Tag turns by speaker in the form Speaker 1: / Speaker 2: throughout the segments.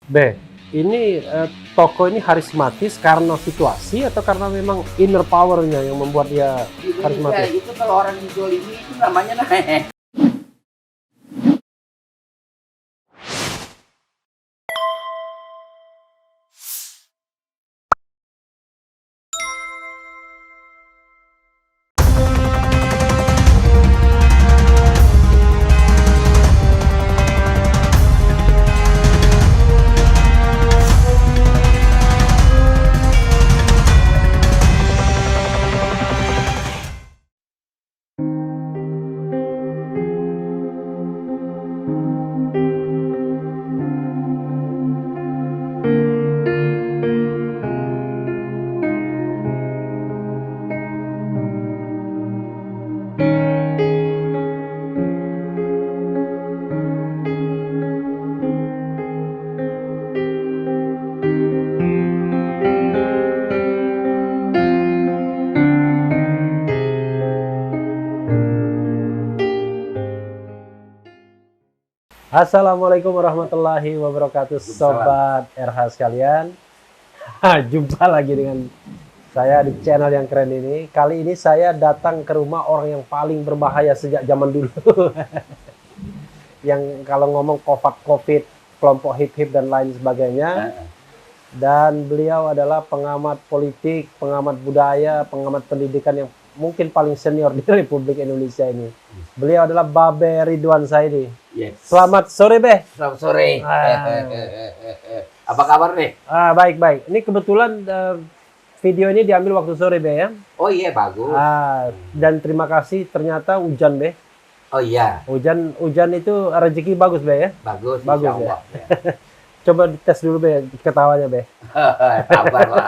Speaker 1: B, ini tokoh ini karismatis karena situasi atau karena memang inner power-nya yang membuat dia
Speaker 2: Di Indonesia
Speaker 1: karismatis?
Speaker 2: itu kalau orang dizolimi itu namanya
Speaker 1: Assalamualaikum warahmatullahi wabarakatuh, sobat RH sekalian. Jumpa lagi dengan saya di channel yang keren ini. Kali ini saya datang ke rumah orang yang paling berbahaya sejak zaman dulu. Yang kalau ngomong COVID, kelompok hip-hip dan lain sebagainya. Dan beliau adalah pengamat politik, pengamat budaya, pengamat pendidikan yang mungkin paling senior di Republik Indonesia ini. Beliau adalah Babe Ridwan Saidi.
Speaker 2: Yes.
Speaker 1: Selamat sore, Be.
Speaker 2: Selamat sore. Apa kabar nih?
Speaker 1: Baik. Ini kebetulan video ini diambil waktu sore, Be, ya.
Speaker 2: Oh iya, bagus.
Speaker 1: Dan terima kasih, ternyata hujan, Be.
Speaker 2: Oh iya,
Speaker 1: Hujan itu rezeki bagus, Be, ya.
Speaker 2: bagus.
Speaker 1: Bagus,
Speaker 2: Insya Allah. Ya.
Speaker 1: Coba dites dulu, Be, ketawanya, Be.
Speaker 2: Sabar lah.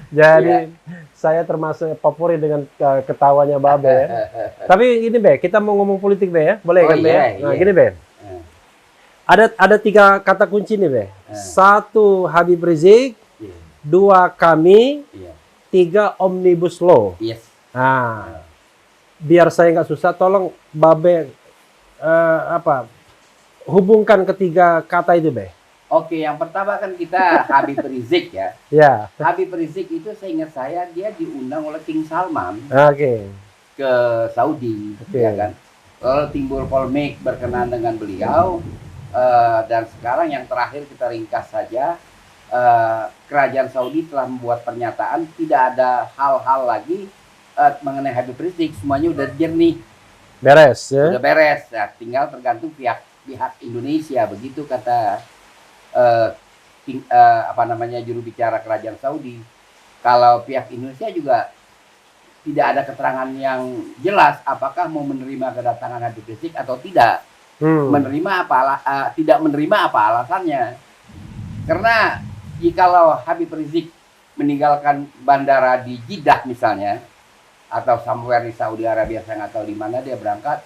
Speaker 1: Jadi saya termasuk favorit dengan ketawanya Babe, ya. Tapi ini, Be, kita mau ngomong politik, Be, ya. Boleh
Speaker 2: Oh,
Speaker 1: kan, Be?
Speaker 2: iya,
Speaker 1: Nah,
Speaker 2: iya.
Speaker 1: gini, Be. Ada 3 kata kunci nih, Be. 1 Habib Rizik,
Speaker 2: Iya.
Speaker 1: 2 kami,
Speaker 2: Iya.
Speaker 1: 3 Omnibus Law.
Speaker 2: Yes.
Speaker 1: Nah, biar saya nggak susah, tolong Babe hubungkan ketiga kata itu, Be.
Speaker 2: Oke, yang pertama kan kita Habib Rizik ya.
Speaker 1: Ya,
Speaker 2: Habib Rizik itu seingat saya dia diundang oleh King Salman
Speaker 1: oke.
Speaker 2: ke Saudi,
Speaker 1: Oke.
Speaker 2: ya kan. Lalu timbul polemik berkenaan dengan beliau. Dan sekarang yang terakhir kita ringkas saja, kerajaan Saudi telah membuat pernyataan tidak ada hal-hal lagi mengenai Habib Rizik, semuanya udah jernih,
Speaker 1: Beres, ya.
Speaker 2: udah beres. Nah, tinggal tergantung pihak Indonesia, begitu kata juru bicara kerajaan Saudi. Kalau pihak Indonesia juga tidak ada keterangan yang jelas apakah mau menerima kedatangan Habib Rizik atau tidak. Menerima tidak menerima apa alasannya? Karena jikalau Habib Rizik meninggalkan bandara di Jeddah misalnya, atau somewhere di Saudi Arabia, saya nggak tahu di mana dia berangkat,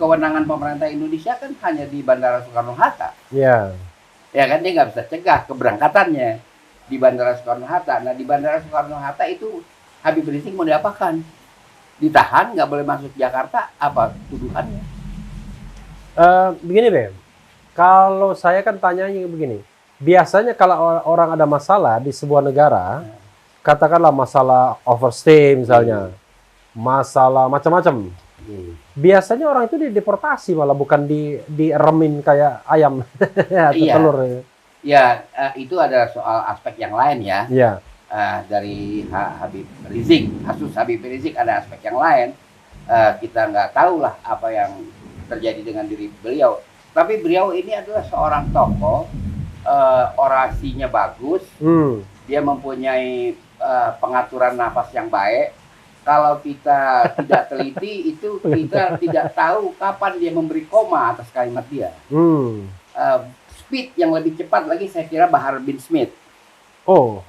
Speaker 2: kewenangan pemerintah Indonesia kan hanya di Bandara Soekarno-Hatta.
Speaker 1: Ya.
Speaker 2: Ya kan, dia nggak bisa cegah keberangkatannya di Bandara Soekarno-Hatta. Nah, di Bandara Soekarno-Hatta itu Habib Rizik mau diapakan? Ditahan, nggak boleh masuk Jakarta, apa tuduhannya?
Speaker 1: Begini, Be. Kalau saya kan tanyanya begini. Biasanya kalau orang ada masalah di sebuah negara, katakanlah masalah overstay misalnya, masalah macam-macam. Biasanya orang itu dideportasi, malah bukan diremin kayak ayam atau
Speaker 2: Iya.
Speaker 1: telur.
Speaker 2: Ya, itu ada soal aspek yang lain ya.
Speaker 1: Iya.
Speaker 2: Dari Habib Rizik, kasus Habib Rizik ada aspek yang lain. Kita nggak tahu lah apa yang terjadi dengan diri beliau. Tapi beliau ini adalah seorang tokoh, orasinya bagus, dia mempunyai pengaturan nafas yang baik. Kalau kita tidak teliti, itu kita tidak tahu kapan dia memberi koma atas kalimat dia. Speed yang lebih cepat lagi saya kira Bahar bin Smith.
Speaker 1: Oh,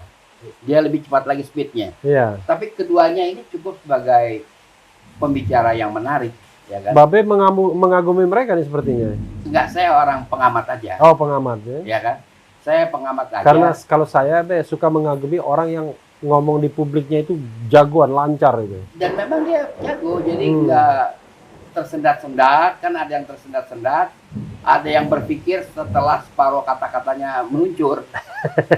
Speaker 2: Dia lebih cepat lagi speednya.
Speaker 1: iya.
Speaker 2: Tapi keduanya ini cukup sebagai pembicara yang menarik, ya kan?
Speaker 1: Babe mengagumi mereka nih sepertinya.
Speaker 2: Enggak, saya orang pengamat aja,
Speaker 1: Oh, pengamat, ya.
Speaker 2: ya kan? Saya pengamat aja.
Speaker 1: Karena kalau saya, Be, suka mengagumi orang yang ngomong di publiknya itu jagoan, lancar itu.
Speaker 2: Dan memang dia jago, jadi tersendat-sendat, kan ada yang tersendat-sendat, ada yang berpikir setelah separuh kata-katanya meluncur,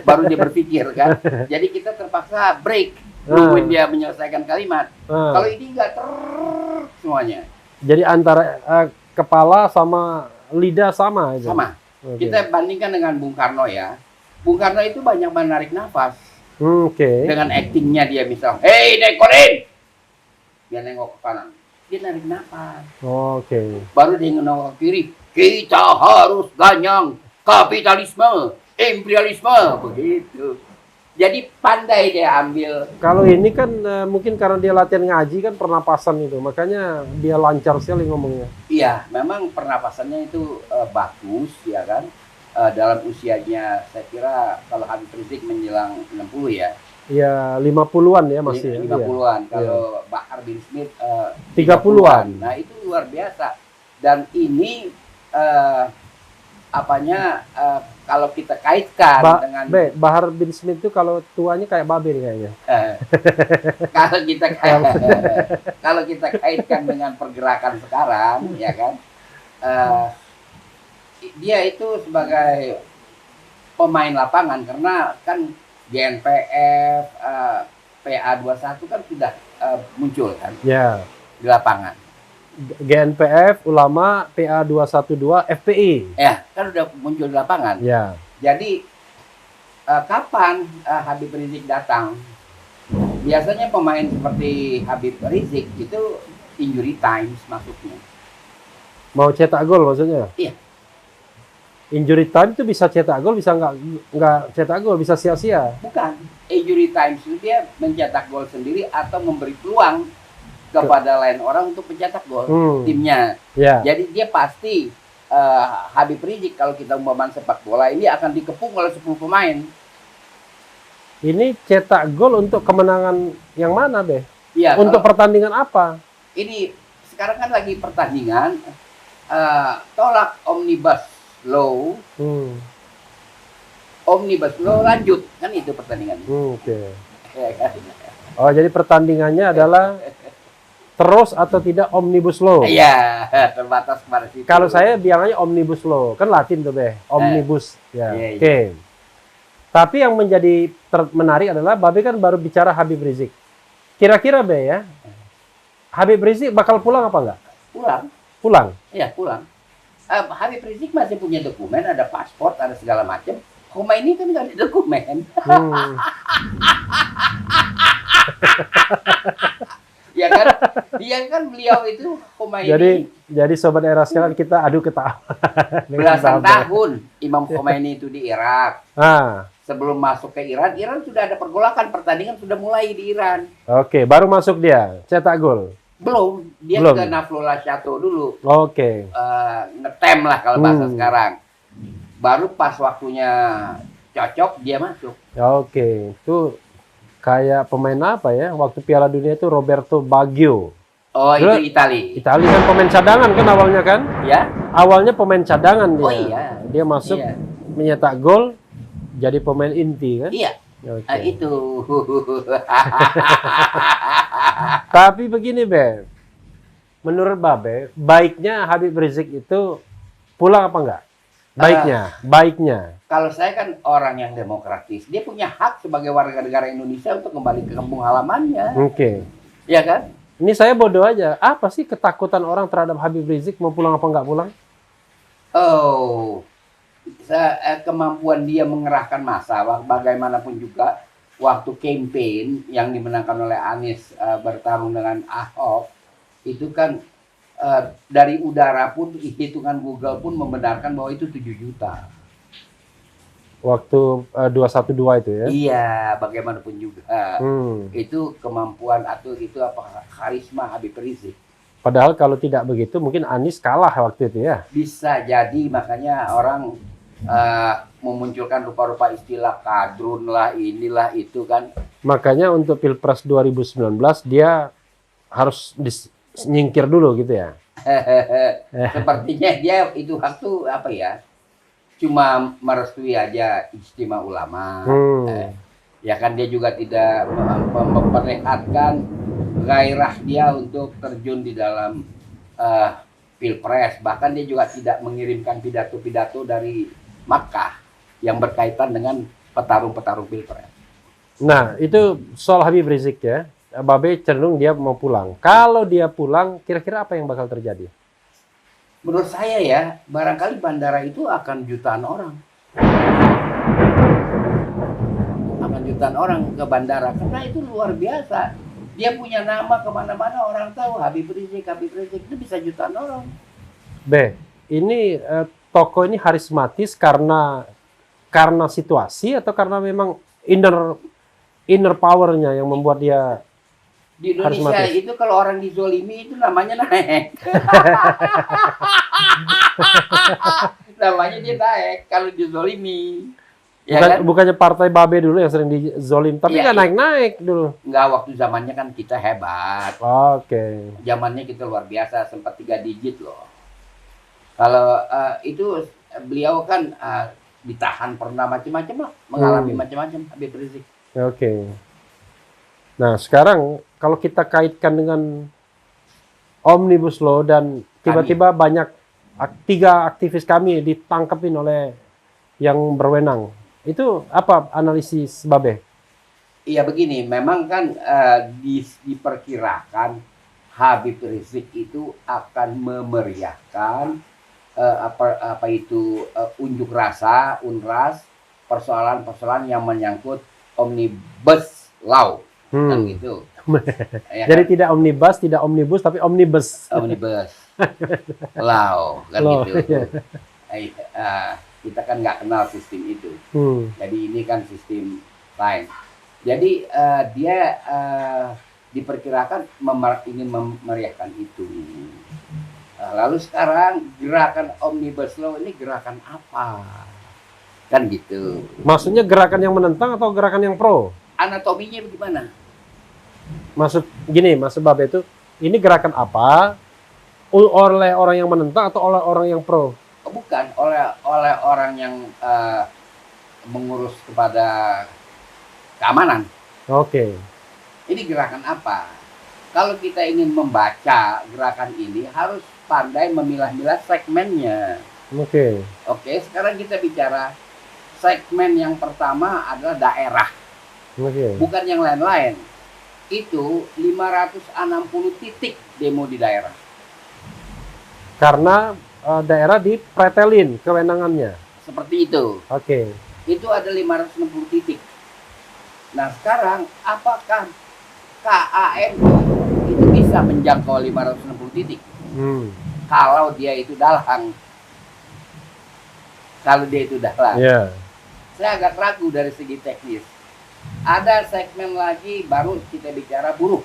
Speaker 2: baru dia berpikir kan. Jadi kita terpaksa break, nungguin dia menyelesaikan kalimat. Kalau ini enggak semuanya.
Speaker 1: Jadi antara kepala sama lidah sama itu.
Speaker 2: Sama.
Speaker 1: Oke.
Speaker 2: Kita bandingkan dengan Bung Karno ya. Bung Karno itu banyak menarik nafas.
Speaker 1: Oke.
Speaker 2: Dengan aktingnya dia misal, "Hei, Nekorin!" Dia nengok ke kanan. Dia narik nafas.
Speaker 1: Oke.
Speaker 2: Baru dia nengok ke kiri. Kita harus ganyang kapitalisme, imperialisme, begitu. Jadi pandai dia ambil.
Speaker 1: Kalau ini kan mungkin karena dia latihan ngaji kan pernapasan itu, makanya dia lancar sekali ngomongnya.
Speaker 2: Iya, memang pernapasannya itu bagus ya kan. Dalam usianya saya kira kalau Habib Rizik menjelang 60 ya.
Speaker 1: Ya 50-an ya masih.
Speaker 2: 50-an.
Speaker 1: Iya.
Speaker 2: Kalau Bahar bin Smith
Speaker 1: 30-an.
Speaker 2: Nah, itu luar biasa. Dan ini kalau kita kaitkan dengan
Speaker 1: Bahar bin Smith itu kalau tuanya kayak Babe nih kayaknya.
Speaker 2: kalau kita kaitkan dengan pergerakan sekarang ya kan. Dia itu sebagai pemain lapangan karena kan GNPF, PA21 kan sudah muncul kan
Speaker 1: Ya.
Speaker 2: di lapangan.
Speaker 1: GNPF, Ulama, PA212, FPI.
Speaker 2: Ya, kan udah muncul di lapangan.
Speaker 1: Ya.
Speaker 2: Jadi kapan Habib Rizik datang? Biasanya pemain seperti Habib Rizik itu injury times masuknya.
Speaker 1: Mau cetak gol maksudnya?
Speaker 2: Iya.
Speaker 1: Injury time itu bisa cetak gol, bisa nggak cetak gol, bisa sia-sia.
Speaker 2: Bukan. Injury times itu dia mencetak gol sendiri atau memberi peluang kepada lain orang untuk mencetak gol timnya.
Speaker 1: Ya.
Speaker 2: Jadi dia pasti Habib Rizik kalau kita umpamakan sepak bola ini akan dikepung oleh 10 pemain.
Speaker 1: Ini cetak gol untuk kemenangan yang mana, Be?
Speaker 2: Iya.
Speaker 1: Untuk pertandingan apa?
Speaker 2: Ini sekarang kan lagi pertandingan tolak omnibus law. Omnibus law lanjut kan itu pertandingannya.
Speaker 1: Oke.
Speaker 2: Ya kan?
Speaker 1: Oh, jadi pertandingannya adalah terus atau tidak omnibus law.
Speaker 2: Iya, terbatas pada situ.
Speaker 1: Kalau saya bilangnya omnibus law, kan Latin tuh, Be. Omnibus. Ya.
Speaker 2: Iya, iya.
Speaker 1: Oke. Tapi yang menjadi menarik adalah Babe kan baru bicara Habib Rizik. Kira-kira, Be ya, Habib Rizik bakal pulang apa enggak?
Speaker 2: Pulang.
Speaker 1: Pulang.
Speaker 2: Iya, pulang. Habib Rizik masih punya dokumen, ada paspor, ada segala macam. Khomeini kan nggak ada dokumen. Ya kan? Dia kan beliau itu Khomeini.
Speaker 1: Jadi sobat era sekarang kita adu ketawa.
Speaker 2: Belasan tahun Imam Khomeini itu di Irak. Sebelum masuk ke Iran, Iran sudah ada pergolakan, pertandingan sudah mulai di Iran.
Speaker 1: Oke, baru masuk dia cetak gol.
Speaker 2: Belum, dia
Speaker 1: Belum.
Speaker 2: ke Naflullah Chateau dulu.
Speaker 1: Oke.
Speaker 2: Ngetem lah kalau bahasa sekarang. Baru pas waktunya cocok dia masuk.
Speaker 1: Oke, itu kayak pemain apa ya? Waktu Piala Dunia itu Roberto Baggio.
Speaker 2: Oh,
Speaker 1: Dulu,
Speaker 2: itu Itali.
Speaker 1: Itali kan pemain cadangan kan awalnya kan?
Speaker 2: Ya?
Speaker 1: Awalnya pemain cadangan dia.
Speaker 2: Oh iya.
Speaker 1: Dia masuk
Speaker 2: Iya.
Speaker 1: menyetak gol, jadi pemain inti kan?
Speaker 2: Iya.
Speaker 1: Oke.
Speaker 2: Itu.
Speaker 1: Tapi begini, Be. Menurut Babe, baiknya Habib Rizik itu pulang apa enggak? Baiknya.
Speaker 2: Kalau saya kan orang yang demokratis, dia punya hak sebagai warga negara Indonesia untuk kembali ke kampung halamannya.
Speaker 1: Oke.
Speaker 2: Iya kan?
Speaker 1: Ini saya bodoh aja. Apa sih ketakutan orang terhadap Habib Rizik mau pulang apa enggak pulang?
Speaker 2: Oh, kemampuan dia mengerahkan massa, bagaimanapun juga, waktu campaign yang dimenangkan oleh Anies bertarung dengan Ahok, itu kan dari udara pun, hitungan Google pun membenarkan bahwa itu 7 juta.
Speaker 1: Waktu 212 itu ya?
Speaker 2: Iya, bagaimanapun juga. Itu kemampuan atau itu karisma Habib Rizik.
Speaker 1: Padahal kalau tidak begitu mungkin Anies kalah waktu itu ya?
Speaker 2: Bisa jadi, makanya orang memunculkan rupa-rupa istilah kadrun lah, inilah itu kan.
Speaker 1: Makanya untuk Pilpres 2019 dia harus nyingkir dulu gitu ya?
Speaker 2: Sepertinya dia itu hak tuh apa ya? Cuma merestui aja istimewa ulama. Ya kan dia juga tidak memperlihatkan gairah dia untuk terjun di dalam eh, pilpres, bahkan dia juga tidak mengirimkan pidato-pidato dari Makkah yang berkaitan dengan petarung-petarung pilpres.
Speaker 1: Nah, itu soal Habib Rizik ya. Babe cenderung dia mau pulang. Kalau dia pulang, kira-kira apa yang bakal terjadi?
Speaker 2: Menurut saya ya, barangkali bandara itu akan jutaan orang. Akan jutaan orang ke bandara, karena itu luar biasa. Dia punya nama kemana-mana, orang tahu Habib Rizik itu bisa jutaan orang.
Speaker 1: B, ini tokoh ini karismatis karena situasi atau karena memang inner powernya yang membuat dia
Speaker 2: Di Indonesia
Speaker 1: karismatis?
Speaker 2: itu kalau orang dizolimi itu namanya naik. Namanya dia naik kalau dizolimi. Ya kan?
Speaker 1: Bukannya partai Babe dulu yang sering dizolim, tapi
Speaker 2: Iya,
Speaker 1: nggak naik-naik dulu.
Speaker 2: Enggak, waktu zamannya kan kita hebat.
Speaker 1: Oke.
Speaker 2: Zamannya kita luar biasa, sempat 3 digit loh. Kalau itu beliau kan ditahan pernah macam-macam lah, mengalami macam-macam Habib Rizik.
Speaker 1: Oke. Nah, sekarang kalau kita kaitkan dengan Omnibus Law dan tiba-tiba banyak 3 aktivis kami ditangkapin oleh yang berwenang. Itu apa analisis Babe?
Speaker 2: Iya begini, memang kan diperkirakan Habib Rizik itu akan memeriahkan apa itu unjuk rasa, unras, persoalan-persoalan yang menyangkut Omnibus Law. Kan gitu. Ya,
Speaker 1: Jadi
Speaker 2: kan?
Speaker 1: tidak omnibus, tidak omnibus, tapi omnibus.
Speaker 2: Omnibus Law kan
Speaker 1: Law,
Speaker 2: gitu.
Speaker 1: iya.
Speaker 2: Kita kan nggak kenal sistem itu. Jadi ini kan sistem lain. Jadi dia diperkirakan ingin memeriahkan itu. Lalu sekarang gerakan Omnibus Law ini gerakan apa? Kan gitu.
Speaker 1: Maksudnya gerakan yang menentang atau gerakan yang pro?
Speaker 2: Anatominya bagaimana?
Speaker 1: Maksud Babe itu, ini gerakan apa? Oleh orang yang menentang atau oleh orang yang pro?
Speaker 2: Bukan, oleh orang yang mengurus kepada keamanan.
Speaker 1: Oke.
Speaker 2: Ini gerakan apa? Kalau kita ingin membaca gerakan ini harus pandai memilah-milah segmennya.
Speaker 1: Oke.
Speaker 2: Oke, sekarang kita bicara segmen yang pertama adalah daerah.
Speaker 1: Oke.
Speaker 2: Bukan yang lain-lain. Itu 560 titik demo di daerah.
Speaker 1: Karena daerah dipretelin kewenangannya.
Speaker 2: Seperti itu.
Speaker 1: Oke.
Speaker 2: Itu ada 560 titik. Nah sekarang apakah KAN itu bisa menjangkau 560 titik? Kalau dia itu dalang. Kalau dia itu dalang.
Speaker 1: Yeah.
Speaker 2: Saya agak ragu dari segi teknis. Ada segmen lagi baru kita bicara buruh.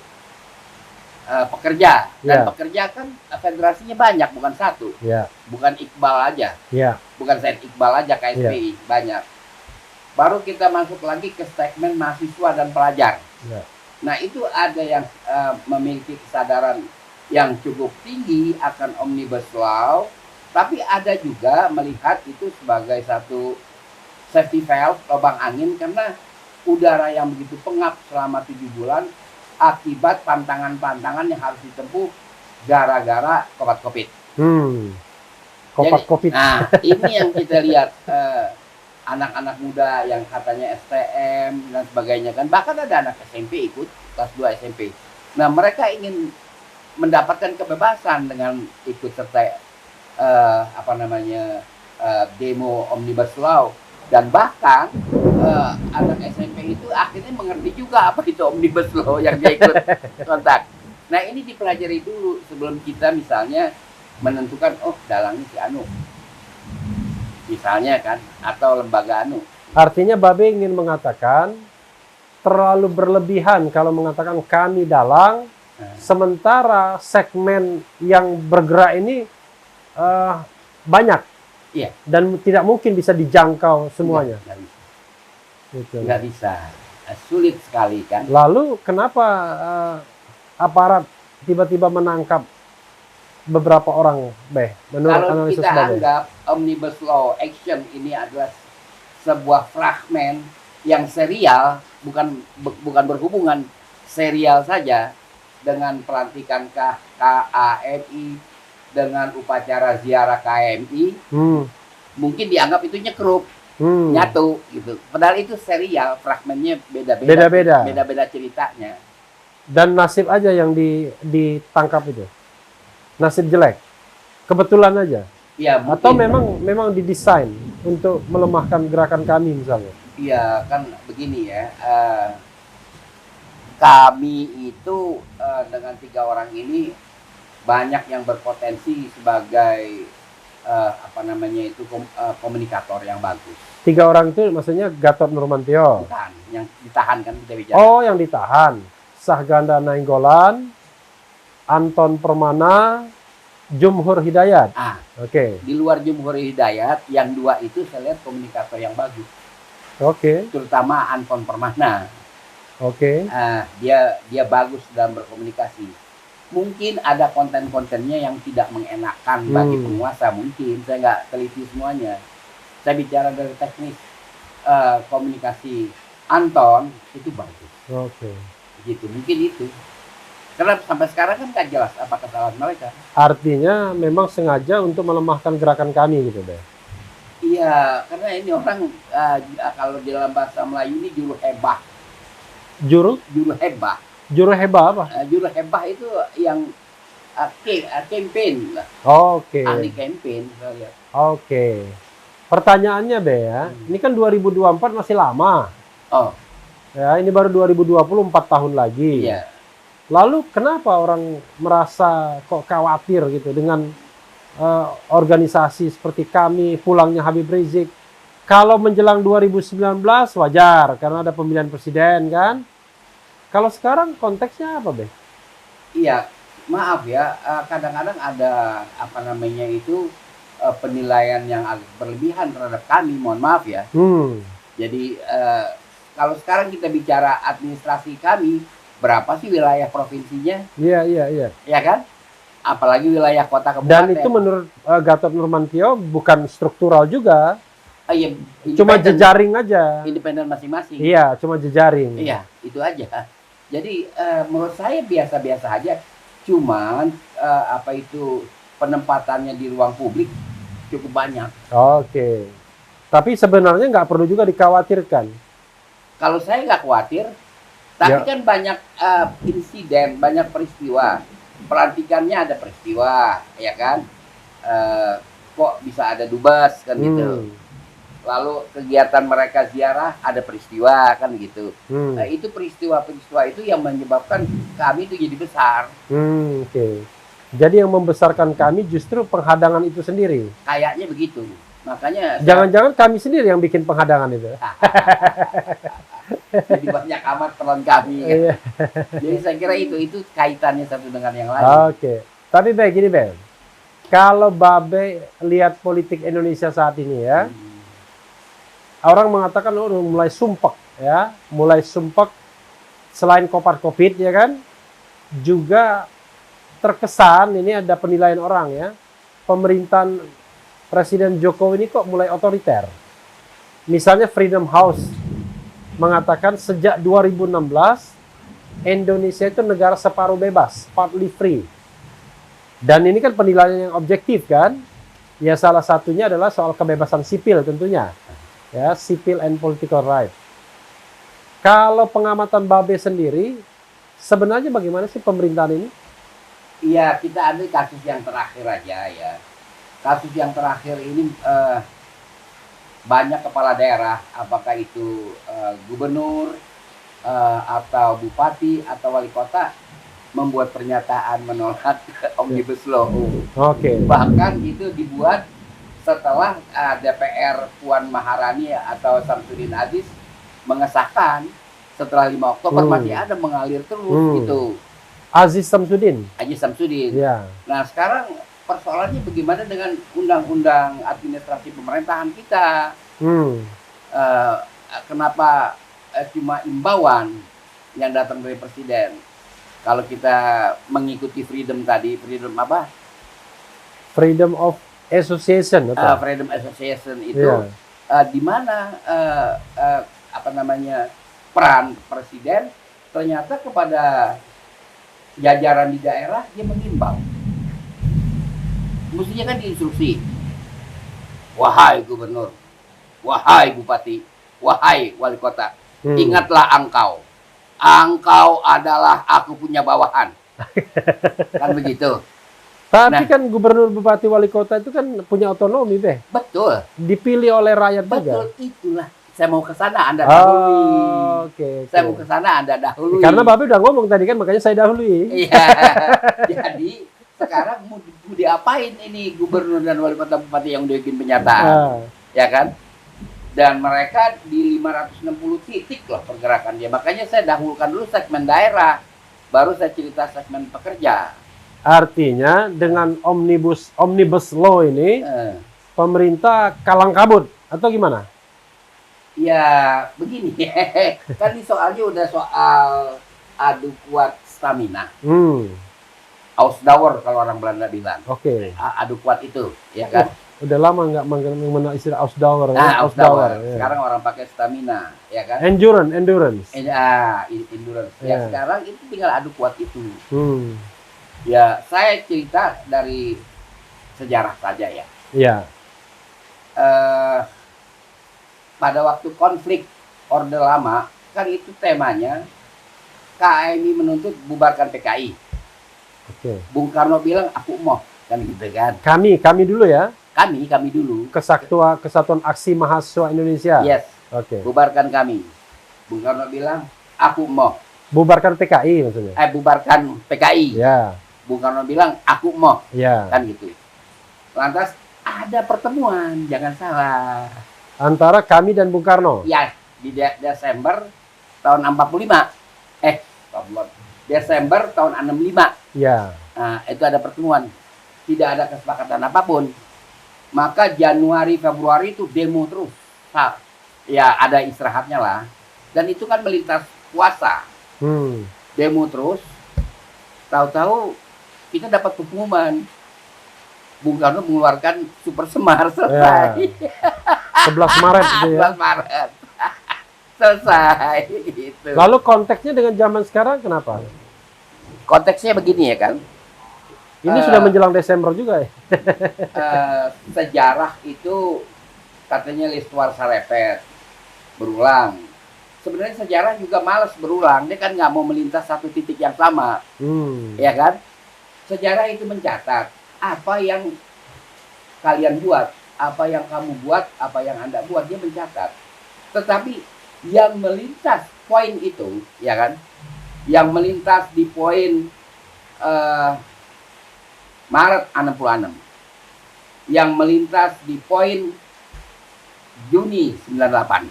Speaker 2: Pekerja. Dan pekerja kan federasinya banyak, bukan satu. Bukan Iqbal aja. Bukan Said Iqbal aja, KSPI. Banyak. Baru kita masuk lagi ke segmen mahasiswa dan pelajar. Nah itu ada yang memiliki kesadaran yang cukup tinggi akan Omnibus Law. Tapi ada juga melihat itu sebagai satu safety valve, lubang angin, karena udara yang begitu pengap selama 7 bulan akibat pantangan-pantangan yang harus ditempuh gara-gara COVID.
Speaker 1: COVID.
Speaker 2: Nah, ini yang kita lihat anak-anak muda yang katanya STM dan sebagainya kan, bahkan ada anak SMP ikut kelas 2 SMP. Nah, mereka ingin mendapatkan kebebasan dengan ikut serta demo Omnibus Law. Dan bahkan anak SMP itu akhirnya mengerti juga apa itu Omnibus Law yang dia ikut kontak. Nah ini dipelajari dulu sebelum kita misalnya menentukan, oh dalangnya si Anu. Misalnya kan, atau lembaga Anu.
Speaker 1: Artinya Babe ingin mengatakan terlalu berlebihan kalau mengatakan kami dalang, sementara segmen yang bergerak ini banyak.
Speaker 2: Iya.
Speaker 1: Dan tidak mungkin bisa dijangkau semuanya.
Speaker 2: Nggak bisa. Sulit sekali kan.
Speaker 1: Lalu kenapa aparat tiba-tiba menangkap beberapa orang, menurut
Speaker 2: kalau
Speaker 1: analisis
Speaker 2: kita
Speaker 1: Babe?
Speaker 2: Anggap Omnibus Law Action ini adalah sebuah fragmen yang serial, bukan berhubungan, serial saja dengan pelantikan KANI, dengan upacara ziarah KMI,
Speaker 1: Hmm.
Speaker 2: mungkin dianggap itu nyekrup,
Speaker 1: Hmm.
Speaker 2: nyatu gitu. Padahal itu serial, fragmennya beda-beda.
Speaker 1: Beda-beda.
Speaker 2: Beda-beda ceritanya.
Speaker 1: Dan nasib aja yang ditangkap itu. Nasib jelek. Kebetulan aja.
Speaker 2: Iya,
Speaker 1: Atau
Speaker 2: mungkin.
Speaker 1: memang didesain untuk melemahkan gerakan kami misalnya.
Speaker 2: Iya, kan begini ya. Kami itu dengan 3 orang ini banyak yang berpotensi sebagai apa namanya itu komunikator yang bagus.
Speaker 1: 3 orang itu maksudnya Gatot Nurmantio.
Speaker 2: Bukan, yang ditahan kan kita bicara.
Speaker 1: Oh, yang ditahan. Sahganda Nainggolan, Anton Permana, Jumhur Hidayat.
Speaker 2: Ah,
Speaker 1: Oke.
Speaker 2: di luar Jumhur Hidayat, yang 2 itu saya lihat komunikator yang bagus,
Speaker 1: Oke.
Speaker 2: terutama Anton Permana.
Speaker 1: Oke.
Speaker 2: Dia bagus dalam berkomunikasi. Mungkin ada konten-kontennya yang tidak mengenakan bagi penguasa, mungkin saya nggak teliti semuanya. Saya bicara dari teknis komunikasi. Anton itu bagus,
Speaker 1: Oke.
Speaker 2: gitu. Mungkin itu. Karena sampai sekarang kan nggak jelas apa kesalahan mereka.
Speaker 1: Artinya memang sengaja untuk melemahkan gerakan kami gitu deh.
Speaker 2: Iya, karena ini orang kalau di dalam bahasa Melayu ini juru hebah.
Speaker 1: Juru
Speaker 2: Juru hebah
Speaker 1: hebah apa?
Speaker 2: Juru hebah itu yang campaign lah.
Speaker 1: Oke.
Speaker 2: Ahli campaign saya lihat.
Speaker 1: Oke. Pertanyaannya Be ya, ini kan 2024 masih lama.
Speaker 2: Oh
Speaker 1: Ya, ini baru 2024 tahun lagi.
Speaker 2: iya.
Speaker 1: Lalu kenapa orang merasa kok khawatir gitu dengan organisasi seperti kami, pulangnya Habib Rizik? Kalau menjelang 2019 wajar karena ada pemilihan presiden kan. Kalau sekarang konteksnya apa, Be?
Speaker 2: Iya, maaf ya, kadang-kadang ada apa namanya itu penilaian yang agak berlebihan terhadap kami, mohon maaf ya. Jadi kalau sekarang kita bicara administrasi kami, berapa sih wilayah provinsinya?
Speaker 1: Iya.
Speaker 2: Ya kan? Apalagi wilayah kota kabupaten.
Speaker 1: Dan itu menurut Gatot Nurmantio bukan struktural juga,
Speaker 2: iya,
Speaker 1: cuma
Speaker 2: independen.
Speaker 1: jejaring aja.
Speaker 2: Independen masing-masing.
Speaker 1: Iya, cuma jejaring.
Speaker 2: Iya, itu aja. Jadi menurut saya biasa-biasa aja. Cuman apa itu penempatannya di ruang publik cukup banyak.
Speaker 1: Oke. Tapi sebenarnya nggak perlu juga dikhawatirkan.
Speaker 2: Kalau saya nggak khawatir, tapi
Speaker 1: Ya.
Speaker 2: kan banyak insiden, banyak peristiwa. Pelantikannya ada peristiwa, ya kan? Kok bisa ada dubes kan gitu. Lalu kegiatan mereka ziarah ada peristiwa kan gitu. Nah, itu peristiwa-peristiwa itu yang menyebabkan kami itu jadi besar.
Speaker 1: Oke. Jadi yang membesarkan kami justru penghadangan itu sendiri.
Speaker 2: Kayaknya begitu. Makanya
Speaker 1: Jangan-jangan kami sendiri yang bikin penghadangan itu.
Speaker 2: jadi banyak amat peran kami. Kan?
Speaker 1: Iya.
Speaker 2: Jadi saya kira itu kaitannya satu dengan yang lain.
Speaker 1: Oke. Tapi baik gini, Bel. Kalau Babe lihat politik Indonesia saat ini ya, orang mengatakan udah mulai sumpek ya, mulai sumpek selain kopar-kopit ya kan, juga terkesan ini ada penilaian orang ya, pemerintahan Presiden Jokowi ini kok mulai otoriter. Misalnya Freedom House mengatakan sejak 2016 Indonesia itu negara separuh bebas, partly free. Dan ini kan penilaian yang objektif kan? Ya salah satunya adalah soal kebebasan sipil tentunya. Ya, civil and political right. Kalau pengamatan Babe sendiri, sebenarnya bagaimana sih pemerintahan ini?
Speaker 2: Iya, kita ambil kasus yang terakhir aja ya. Kasus yang terakhir ini banyak kepala daerah, apakah itu gubernur atau bupati atau wali kota membuat pernyataan menolak Omnibus Law.
Speaker 1: Oke.
Speaker 2: Bahkan itu dibuat setelah DPR Puan Maharani atau Samsudin Aziz mengesahkan setelah 5 Oktober masih ada mengalir terus gitu.
Speaker 1: Aziz Samsudin.
Speaker 2: Aziz Samsudin.
Speaker 1: Ya.
Speaker 2: Nah sekarang persoalannya bagaimana dengan undang-undang administrasi pemerintahan kita? Kenapa cuma imbauan yang datang dari presiden? Kalau kita mengikuti freedom tadi, freedom apa?
Speaker 1: Freedom of Association atau?
Speaker 2: Freedom Association itu di mana apa namanya peran presiden ternyata kepada jajaran di daerah dia mengimbau. Mestinya kan diinstruksi. Wahai gubernur, wahai bupati, wahai wali kota, ingatlah engkau adalah aku punya bawahan. Kan begitu.
Speaker 1: Tapi kan gubernur, bupati, wali kota itu kan punya otonomi, Beh.
Speaker 2: Betul.
Speaker 1: Dipilih oleh rakyat juga.
Speaker 2: Betul, itulah. Saya mau ke sana, Anda dahului.
Speaker 1: Oke.
Speaker 2: Saya mau ke sana, Anda dahului.
Speaker 1: Karena Bapak udah ngomong tadi kan, makanya saya dahului.
Speaker 2: Iya. Jadi sekarang mau diapain ini gubernur dan wali kota bupati yang udah bikin pernyataan, ya kan? Dan mereka di 560 titik loh pergerakannya. Makanya saya dahulukan dulu segmen daerah, baru saya cerita segmen pekerja.
Speaker 1: Artinya dengan omnibus law ini, pemerintah kalang kabut atau gimana?
Speaker 2: Ya begini, kan ini soalnya udah soal adu kuat stamina. Ausdauer kalau orang Belanda bilang.
Speaker 1: Oke.
Speaker 2: Adu kuat itu, ya kan?
Speaker 1: Udah lama nggak mengenal istilah Ausdauer.
Speaker 2: Nah, Ausdauer.
Speaker 1: Ya.
Speaker 2: Sekarang orang pakai stamina, ya kan?
Speaker 1: Endurance.
Speaker 2: Endurance. Ya, sekarang itu tinggal adu kuat itu. Ya, saya cerita dari sejarah saja ya.
Speaker 1: Iya.
Speaker 2: Pada waktu konflik Orde Lama, kan itu temanya KMI menuntut bubarkan PKI.
Speaker 1: Oke.
Speaker 2: Bung Karno bilang aku mau, kan gitu kan.
Speaker 1: Kami dulu ya.
Speaker 2: Kami dulu.
Speaker 1: Kesatuan Aksi Mahasiswa Indonesia.
Speaker 2: Yes.
Speaker 1: Oke.
Speaker 2: Bubarkan kami. Bung Karno bilang aku mau.
Speaker 1: Bubarkan PKI maksudnya.
Speaker 2: Bubarkan PKI.
Speaker 1: Ya.
Speaker 2: Bung Karno bilang aku mau.
Speaker 1: Ya.
Speaker 2: Kan gitu. Lantas ada pertemuan, jangan salah.
Speaker 1: Antara kami dan Bung Karno.
Speaker 2: Ya, di Desember tahun 45. Desember tahun 65.
Speaker 1: Ya.
Speaker 2: Nah, itu ada pertemuan. Tidak ada kesepakatan apapun. Maka Januari, Februari itu demo terus. Nah, ya ada istirahatnya lah. Dan itu kan melintas puasa. Demo terus. Tahu-tahu kita dapat pengumuman. Bung Karno mengeluarkan Super Semar, selesai.
Speaker 1: Ya. 11 Maret itu ya.
Speaker 2: 11 Maret. Selesai gitu.
Speaker 1: Lalu konteksnya dengan zaman sekarang kenapa?
Speaker 2: Konteksnya begini ya kan.
Speaker 1: Ini sudah menjelang Desember juga ya.
Speaker 2: Sejarah itu katanya l'histoire se répète, berulang. Sebenarnya sejarah juga malas berulang. Dia kan nggak mau melintas satu titik yang sama. Ya kan? Sejarah itu mencatat apa yang kalian buat, apa yang kamu buat, apa yang Anda buat, dia mencatat. Tetapi yang melintas poin itu, ya kan? Yang melintas di poin Maret 66. Yang melintas di poin Juni 98.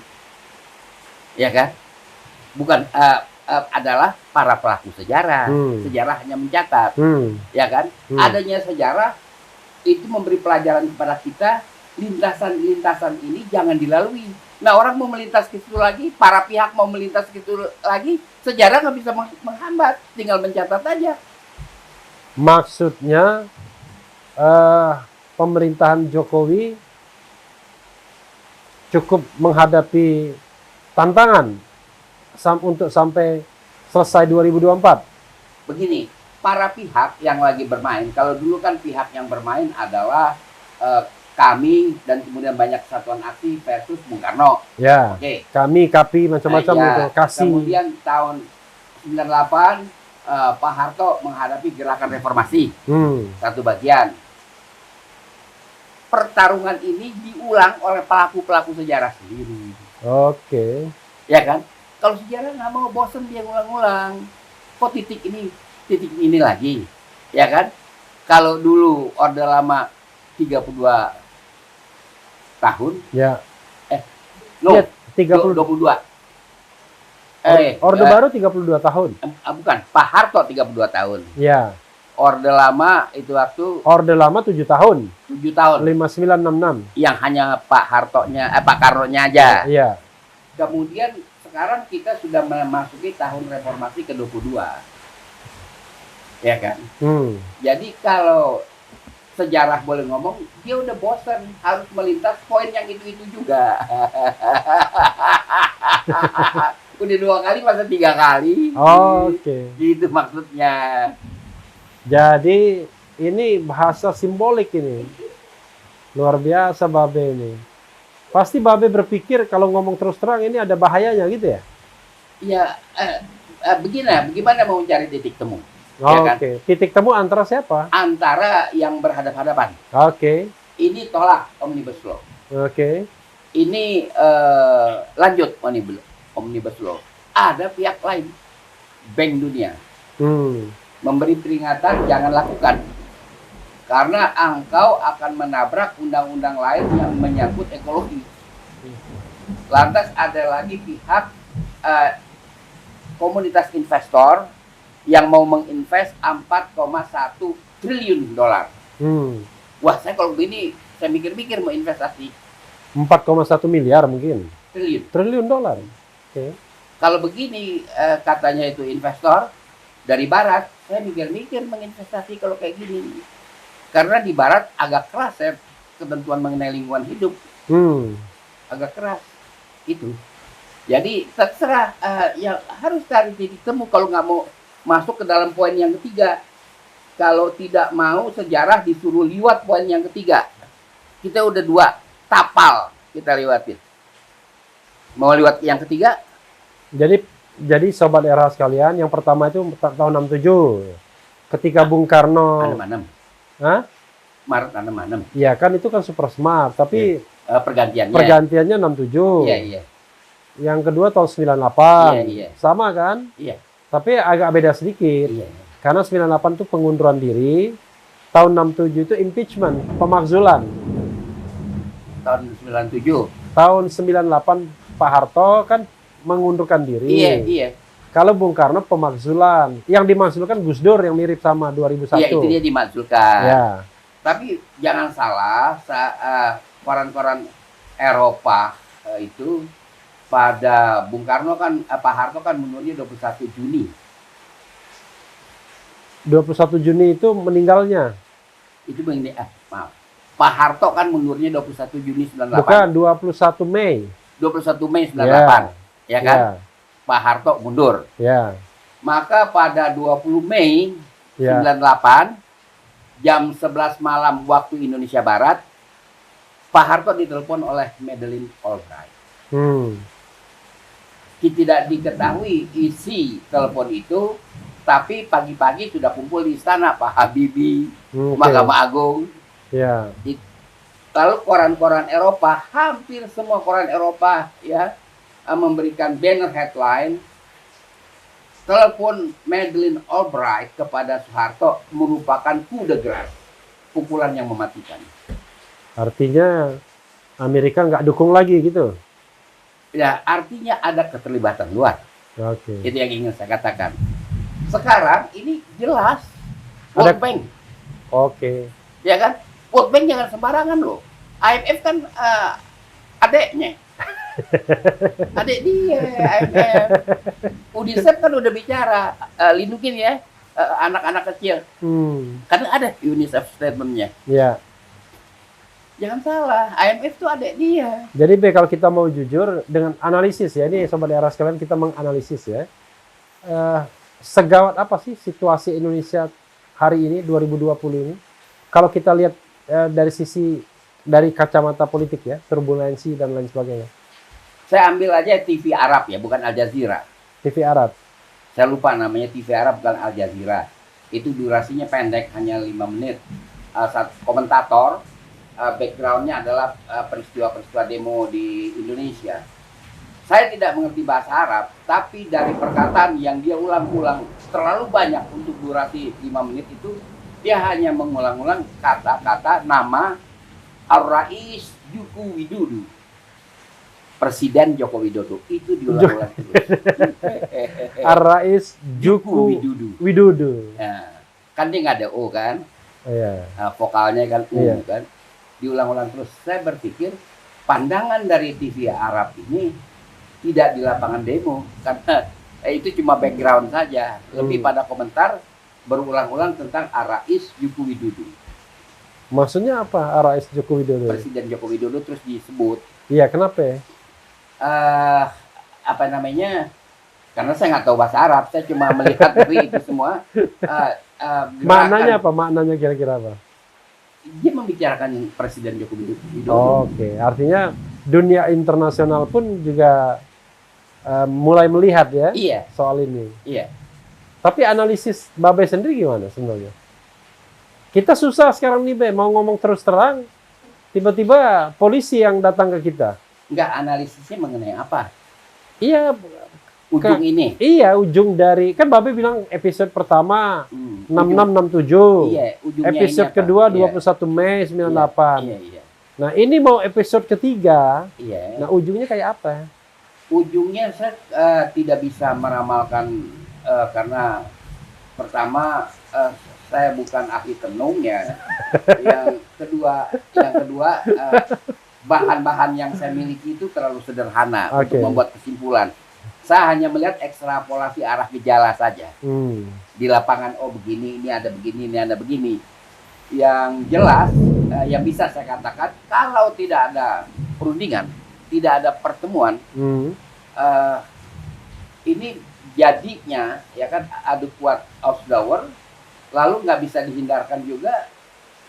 Speaker 2: Ya kan? Bukan adalah para pelaku sejarah. Sejarah hanya mencatat. Ya kan? Adanya sejarah itu memberi pelajaran kepada kita, lintasan-lintasan ini jangan dilalui. Nah, orang mau melintas ke situ lagi, para pihak mau melintas ke situ lagi, sejarah nggak bisa menghambat, tinggal mencatat aja.
Speaker 1: Maksudnya pemerintahan Jokowi cukup menghadapi tantangan untuk sampai selesai 2024.
Speaker 2: Begini, para pihak yang lagi bermain, kalau dulu kan pihak yang bermain adalah kami dan kemudian banyak satuan aksi versus Bung Karno.
Speaker 1: Ya.
Speaker 2: Oke.
Speaker 1: Kami, KAPI, macam-macam itu. Kasih.
Speaker 2: Kemudian tahun 98 Pak Harto menghadapi gerakan reformasi. Satu bagian. Pertarungan ini diulang oleh pelaku-pelaku sejarah sendiri.
Speaker 1: Oke.
Speaker 2: Ya kan? Kalau sejarah nggak mau, bosen dia ngulang-ngulang. Kok titik ini lagi? Ya kan? Kalau dulu Orde Lama 32 tahun.
Speaker 1: Ya.
Speaker 2: No,
Speaker 1: ya,
Speaker 2: 22.
Speaker 1: Orde Baru 32 tahun.
Speaker 2: Bukan, Pak Harto 32 tahun.
Speaker 1: Ya.
Speaker 2: Orde Lama itu waktu
Speaker 1: Orde Lama 7 tahun.
Speaker 2: 7 tahun.
Speaker 1: 5966.
Speaker 2: Yang hanya Pak Pak Karno-nya aja.
Speaker 1: Iya.
Speaker 2: Kemudian sekarang kita sudah memasuki tahun reformasi ke-22. Ya kan? Jadi kalau sejarah boleh ngomong, dia udah bosan harus melintas poin yang itu-itu juga. Udah 2 kali masa 3 kali.
Speaker 1: Oke.
Speaker 2: Gitu maksudnya.
Speaker 1: Jadi ini bahasa simbolik ini. Luar biasa Babe ini. Pasti Babe berpikir kalau ngomong terus terang ini ada bahayanya gitu ya?
Speaker 2: Ya, bagaimana mau mencari titik temu?
Speaker 1: Oh,
Speaker 2: Ya kan?
Speaker 1: Oke, titik temu antara siapa?
Speaker 2: Antara yang berhadapan-hadapan.
Speaker 1: Oke,
Speaker 2: Ini tolak Omnibus Law.
Speaker 1: oke.
Speaker 2: Ini lanjut Omnibus Law. Ada pihak lain, Bank Dunia,
Speaker 1: Hmm.
Speaker 2: memberi peringatan jangan lakukan. Karena engkau akan menabrak undang-undang lain yang menyangkut ekologi. Lantas ada lagi pihak komunitas investor yang mau menginvest 4,1 triliun dolar.
Speaker 1: Hmm.
Speaker 2: Wah, saya kalau begini, saya mikir-mikir mau investasi
Speaker 1: 4,1 miliar mungkin.
Speaker 2: triliun.
Speaker 1: Triliun dolar. Oke.
Speaker 2: Kalau begini katanya itu investor dari barat, saya mikir-mikir menginvestasi kalau kayak gini. Karena di barat agak keras ya ketentuan mengenai lingkungan hidup,
Speaker 1: Hmm.
Speaker 2: agak keras itu. Jadi terserah ya harus cari titik temu kalau nggak mau masuk ke dalam poin yang ketiga. Kalau tidak mau sejarah disuruh liwat poin yang ketiga. Kita udah 2 tapal kita lewatin. Mau lewat yang ketiga?
Speaker 1: Jadi sobat era sekalian, yang pertama itu tahun 67. Ketika Bung Karno,
Speaker 2: Anem-anem.
Speaker 1: Hah?
Speaker 2: Maret anem-anem.
Speaker 1: Ya kan itu kan super smart, tapi
Speaker 2: Pergantiannya.
Speaker 1: pergantiannya 67.
Speaker 2: Iya, iya.
Speaker 1: Yang kedua tahun 98.
Speaker 2: Iya, iya.
Speaker 1: Sama kan?
Speaker 2: Iya.
Speaker 1: Tapi agak beda sedikit.
Speaker 2: Iya.
Speaker 1: Karena 98 itu pengunduran diri, tahun 67 itu impeachment, pemakzulan.
Speaker 2: Tahun 97.
Speaker 1: Tahun 98 Pak Harto kan mengundurkan diri.
Speaker 2: Iya, iya.
Speaker 1: Kalau Bung Karno pemakzulan. Yang dimakzulkan Gus Dur yang mirip sama 2001.
Speaker 2: Iya, itu dia dimakzulkan.
Speaker 1: Ya.
Speaker 2: Tapi jangan salah, koran-koran Eropa itu pada Bung Karno kan, Pak Harto kan mundurnya 21 Juni.
Speaker 1: 21 Juni itu meninggalnya.
Speaker 2: Itu begini, maaf. Pak Harto kan mundurnya 21 Juni 98.
Speaker 1: Bukan, 21 Mei.
Speaker 2: 21 Mei 98. Ya kan? Pak Harto mundur.
Speaker 1: Ya.
Speaker 2: Maka pada 20 Mei
Speaker 1: Ya.
Speaker 2: 98 jam 11 malam waktu Indonesia Barat, Pak Harto ditelepon oleh Madeleine Albright. Tidak diketahui isi telepon itu, tapi pagi-pagi sudah kumpul di istana Pak Habibie, Mahkamah Agung.
Speaker 1: Ya.
Speaker 2: Lalu koran-koran Eropa, hampir semua koran Eropa ya memberikan banner headline, telepon Madeleine Albright kepada Soeharto merupakan coup de grâce, pukulan yang mematikan.
Speaker 1: Artinya Amerika nggak dukung lagi gitu.
Speaker 2: Ya, artinya ada keterlibatan luar.
Speaker 1: Oke.
Speaker 2: Itu yang ingin saya katakan. Sekarang ini jelas
Speaker 1: Ada-
Speaker 2: World Bank,
Speaker 1: Oke.
Speaker 2: ya kan? World Bank jangan sembarangan loh. IMF kan adeknya, adek dia IMF. UNICEF kan udah bicara lindungin ya anak-anak kecil. Karena ada UNICEF statementnya.
Speaker 1: Ya.
Speaker 2: Jangan salah, IMF tuh adek dia.
Speaker 1: Jadi kalau kita mau jujur dengan analisis ya, ini sobat era sekalian kita menganalisis ya. Segawat apa sih situasi Indonesia hari ini 2020 ini? Kalau kita lihat dari kacamata politik ya, turbulensi dan lain sebagainya.
Speaker 2: Saya ambil aja TV Arab ya, bukan Al Jazeera.
Speaker 1: TV Arab.
Speaker 2: Saya lupa namanya TV Arab, bukan Al Jazeera. Itu durasinya pendek, hanya 5 menit. Komentator, backgroundnya adalah peristiwa-peristiwa demo di Indonesia. Saya tidak mengerti bahasa Arab, tapi dari perkataan yang dia ulang-ulang terlalu banyak untuk durasi 5 menit itu, dia hanya mengulang-ulang kata-kata nama Ar-Rais Joko Widodo. Presiden Joko Widodo. Itu diulang-ulang terus.
Speaker 1: Ar-Rais Joko Widodo.
Speaker 2: Nah, kan dia nggak ada O kan?
Speaker 1: Iya.
Speaker 2: Nah, vokalnya kan U
Speaker 1: Iya.
Speaker 2: kan? Diulang-ulang terus. Saya berpikir pandangan dari TV Arab ini tidak di lapangan demo. Karena itu cuma background saja. Lebih pada komentar berulang-ulang tentang Ar-Rais Joko Widodo.
Speaker 1: Maksudnya apa Ar-Rais Joko Widodo?
Speaker 2: Presiden Joko Widodo terus disebut.
Speaker 1: Iya, kenapa ya?
Speaker 2: Apa namanya? Karena saya nggak tahu bahasa Arab, saya cuma melihat dari itu semua.
Speaker 1: Maknanya apa? Maknanya kira-kira apa?
Speaker 2: Dia membicarakan Presiden Joko Widodo.
Speaker 1: Oke, artinya dunia internasional pun juga mulai melihat ya
Speaker 2: Iya,
Speaker 1: soal ini.
Speaker 2: iya.
Speaker 1: Tapi analisis Babe sendiri gimana sebenarnya? Kita susah sekarang nih, Be, mau ngomong terus terang, tiba-tiba polisi yang datang ke kita.
Speaker 2: Enggak, analisisnya mengenai apa?
Speaker 1: Iya,
Speaker 2: Ujung ini.
Speaker 1: iya ujung dari, kan Babe bilang episode pertama 6667.
Speaker 2: Iya, ujungnya
Speaker 1: Episode
Speaker 2: ini apa?
Speaker 1: kedua
Speaker 2: Iya.
Speaker 1: 21 Mei 98.
Speaker 2: Iya, iya.
Speaker 1: Nah, ini mau episode ketiga.
Speaker 2: Iya.
Speaker 1: Nah, ujungnya kayak apa?
Speaker 2: Ujungnya saya tidak bisa meramalkan karena pertama saya bukan ahli tenung ya. Yang kedua bahan-bahan yang saya miliki itu terlalu sederhana
Speaker 1: Oke.
Speaker 2: untuk membuat kesimpulan. Saya hanya melihat ekstrapolasi arah gejala saja. Di lapangan, oh begini, ini ada begini, ini ada begini. Yang jelas, yang bisa saya katakan, kalau tidak ada perundingan, tidak ada pertemuan, ini jadinya, ya kan, adequate Ausdauer, lalu nggak bisa dihindarkan juga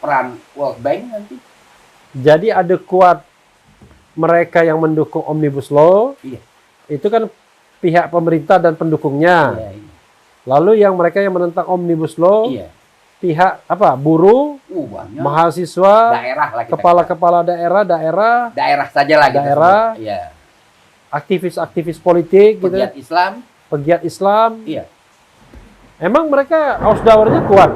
Speaker 2: peran World Bank nanti.
Speaker 1: Jadi ada kuat mereka yang mendukung Omnibus Law,
Speaker 2: Iya.
Speaker 1: itu kan pihak pemerintah dan pendukungnya.
Speaker 2: Iya, iya.
Speaker 1: Lalu yang mereka yang menentang Omnibus Law,
Speaker 2: Iya.
Speaker 1: pihak apa? Buruh,
Speaker 2: Banyak.
Speaker 1: mahasiswa,
Speaker 2: Daerah lah kita
Speaker 1: kepala-kepala daerah,
Speaker 2: katakan. Daerah saja lah kita
Speaker 1: daerah,
Speaker 2: sebut. Iya.
Speaker 1: aktivis-aktivis politik, gitu,
Speaker 2: Pegiat Islam.
Speaker 1: pegiat Islam.
Speaker 2: Iya.
Speaker 1: Emang mereka Ausdauernya kuat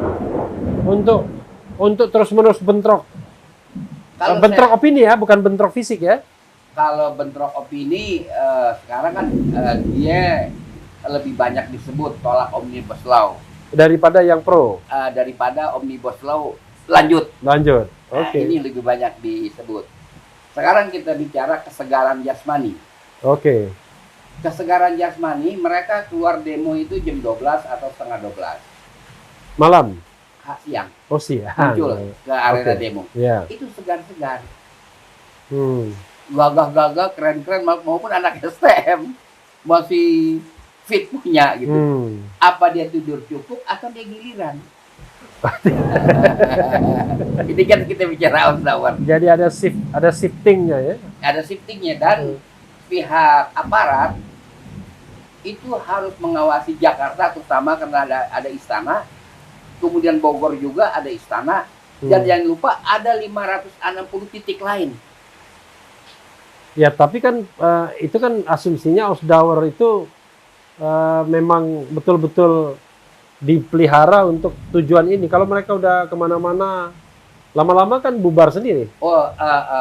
Speaker 1: untuk terus-menerus bentrok.
Speaker 2: Kalau
Speaker 1: Bentrok opini ya, bukan bentrok fisik ya.
Speaker 2: kalau bentrok opini sekarang kan dia lebih banyak disebut tolak Omnibus Law
Speaker 1: Daripada yang pro.
Speaker 2: daripada Omnibus Law lanjut.
Speaker 1: Lanjut.
Speaker 2: Nah,
Speaker 1: Oke.
Speaker 2: ini lebih banyak disebut. Sekarang kita bicara kesegaran jasmani.
Speaker 1: Oke.
Speaker 2: Kesegaran jasmani, mereka keluar demo itu jam 12 atau setengah 12
Speaker 1: Malam.
Speaker 2: siang,
Speaker 1: Oh siang.
Speaker 2: muncul ke arena
Speaker 1: Oke.
Speaker 2: demo.
Speaker 1: Ya.
Speaker 2: Itu segar-segar,
Speaker 1: Hmm.
Speaker 2: gagah-gagah, keren-keren, maupun anak STM masih fit punya gitu. Apa dia tidur cukup atau dia giliran? Ini kan kita bicara Ausdauer.
Speaker 1: Jadi ada shiftingnya ya.
Speaker 2: Ada shiftingnya, dan pihak aparat itu harus mengawasi Jakarta terutama karena ada istana, kemudian Bogor juga ada istana, dan jangan lupa ada 560 titik lain.
Speaker 1: Ya tapi kan itu kan asumsinya Ausdauer itu memang betul-betul dipelihara untuk tujuan ini. Kalau mereka udah kemana-mana, lama-lama kan bubar sendiri.